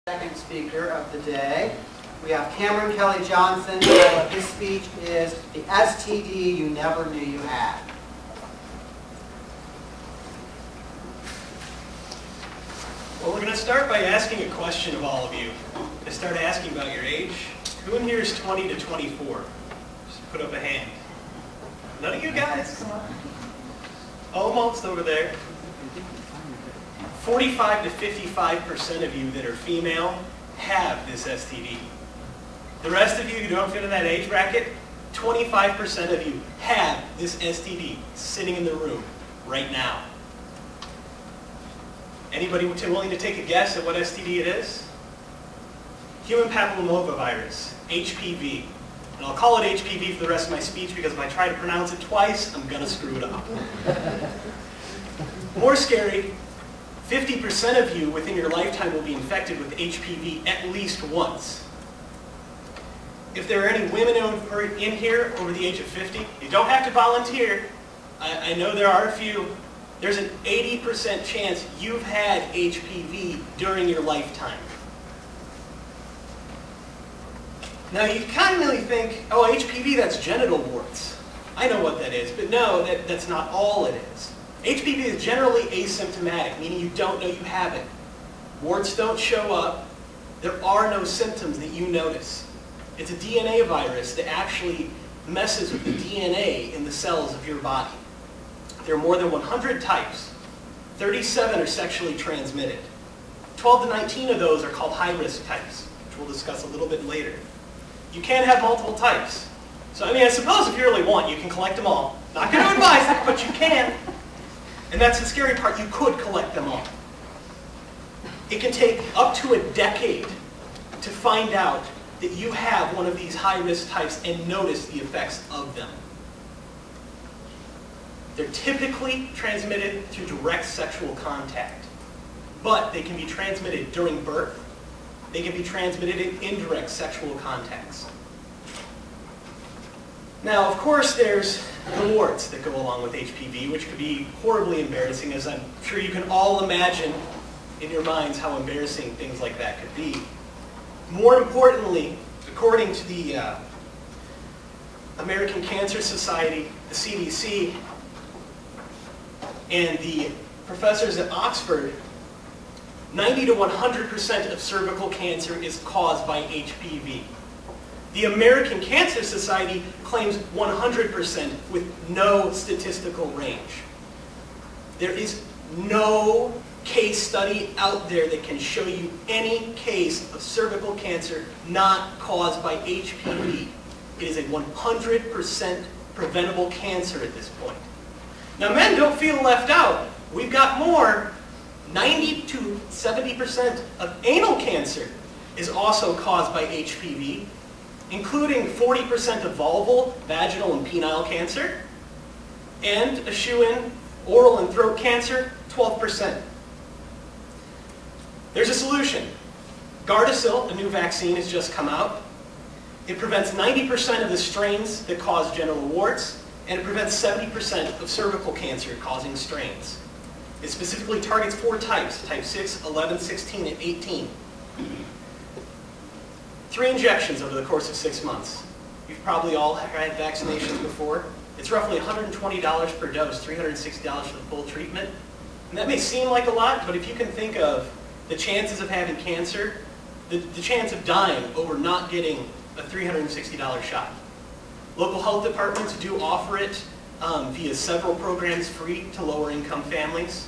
Second speaker of the day. We have Cameron Kelly Johnson. His speech is the STD you never knew you had. Well, we're going to start by asking a question of all of you. To start asking about your age. Who in here is 20 to 24? Just put up a hand. None of you guys? Come on. Almost over there. 45 to 55% of you that are female have this STD. The rest of you who don't fit in that age bracket, 25% of you have this STD sitting in the room right now. Anybody willing to take a guess at what STD it is? Human papillomavirus, HPV. And I'll call it HPV for the rest of my speech because if I try to pronounce it twice, I'm going to screw it up. More scary, 50% of you within your lifetime will be infected with HPV at least once. If there are any women in here over the age of 50, you don't have to volunteer. I know there are a few. There's an 80% chance you've had HPV during your lifetime. Now you kindly think, oh, HPV, that's genital warts. I know what that is, but no, that's not all it is. HPV is generally asymptomatic, meaning you don't know you have it. Warts don't show up. There are no symptoms that you notice. It's a DNA virus that actually messes with the DNA in the cells of your body. There are more than 100 types. 37 are sexually transmitted. 12 to 19 of those are called high-risk types, which we'll discuss a little bit later. You can have multiple types. So, I suppose if you really want, you can collect them all. Not going to advise it, but you can. And that's the scary part, you could collect them all. It can take up to a decade to find out that you have one of these high-risk types and notice the effects of them. They're typically transmitted through direct sexual contact, but they can be transmitted during birth. They can be transmitted in indirect sexual contacts. Now, of course, there's the warts that go along with HPV, which could be horribly embarrassing, as I'm sure you can all imagine in your minds how embarrassing things like that could be. More importantly, according to the American Cancer Society, the CDC, and the professors at Oxford, 90 to 100% of cervical cancer is caused by HPV. The American Cancer Society claims 100% with no statistical range. There is no case study out there that can show you any case of cervical cancer not caused by HPV. It is a 100% preventable cancer at this point. Now, men, don't feel left out. We've got more. 90 to 70% of anal cancer is also caused by HPV, including 40% of vulval, vaginal, and penile cancer, and a shoo-in, oral and throat cancer, 12%. There's a solution. Gardasil, a new vaccine, has just come out. It prevents 90% of the strains that cause genital warts, and it prevents 70% of cervical cancer causing strains. It specifically targets 4 types, type 6, 11, 16, and 18. 3 injections over the course of 6 months. You've probably all had vaccinations before. It's roughly $120 per dose, $360 for the full treatment. And that may seem like a lot, but if you can think of the chances of having cancer, the chance of dying over not getting a $360 shot. Local health departments do offer it via several programs free to lower income families,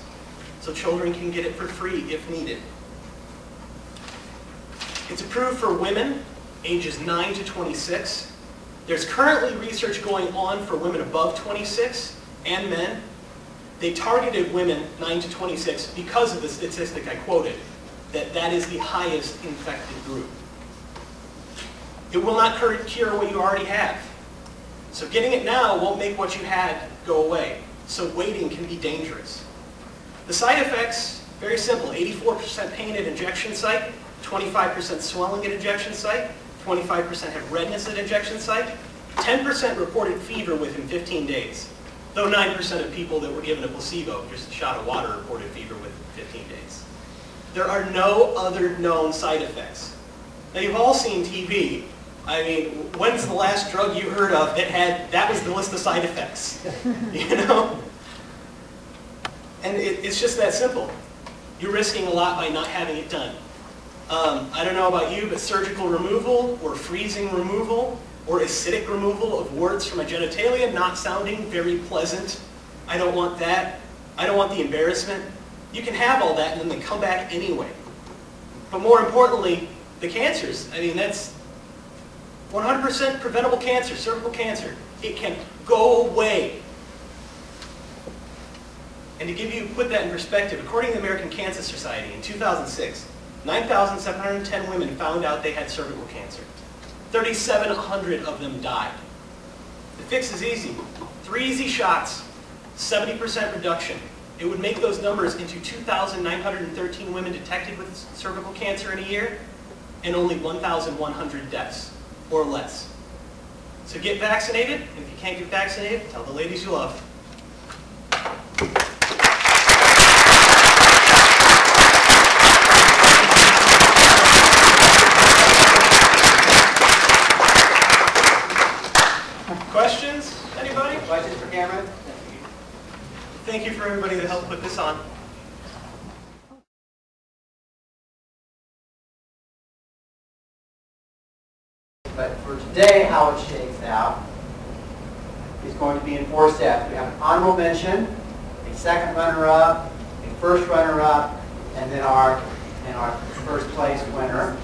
so children can get it for free if needed. It's approved for women ages 9 to 26. There's currently research going on for women above 26 and men. They targeted women 9 to 26 because of the statistic I quoted, that is the highest infected group. It will not cure what you already have. So getting it now won't make what you had go away. So waiting can be dangerous. The side effects, very simple. 84% pain at injection site, 25% swelling at injection site, 25% have redness at injection site, 10% reported fever within 15 days, though 9% of people that were given a placebo, just a shot of water, reported fever within 15 days. There are no other known side effects. Now, you've all seen TV. I mean, when's the last drug you heard of that was the list of side effects? You know? And it's just that simple. You're risking a lot by not having it done. I don't know about you, but surgical removal or freezing removal or acidic removal of warts from my genitalia, not sounding very pleasant. I don't want that. I don't want the embarrassment. You can have all that and then they come back anyway. But more importantly, the cancers. I mean, that's 100% preventable cancer, cervical cancer. It can go away. And to put that in perspective, according to the American Cancer Society, in 2006, 9,710 women found out they had cervical cancer. 3,700 of them died. The fix is easy. 3 easy shots, 70% reduction. It would make those numbers into 2,913 women detected with cervical cancer in a year, and only 1,100 deaths, or less. So get vaccinated, and if you can't get vaccinated, tell the ladies you love. Questions? Anybody? Questions for Cameron? Thank you for everybody that helped put this on. But for today, how it shakes out is going to be in 4 steps. We have an honorable mention, a second runner-up, a first runner-up, and then our first place winner.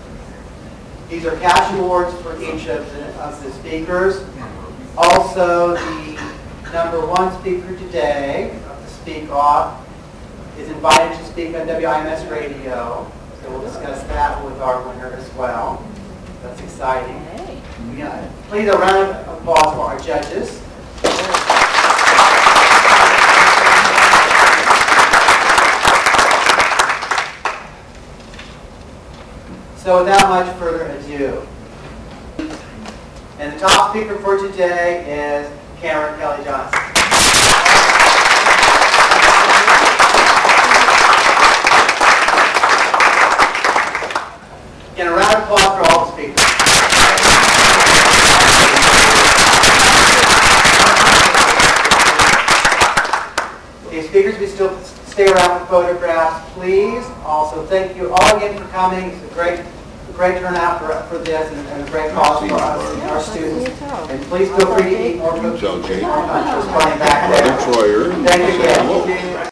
These are cash awards for each of the speakers. Also, the #1 speaker today of the Speak Off is invited to speak on WIMS Radio. So we'll discuss that with our winner as well. That's exciting. Please a round of applause for our judges. So without much further ado, and the top speaker for today is Cameron Kelly Johnson. Again, a round of applause for all the speakers. Okay, speakers, we still stay around for photographs, please. Also, thank you all again for coming. It's a great turnout for this and a great cause for us and our students. And please feel free to eat more cookies. Just running back there. Thank you again.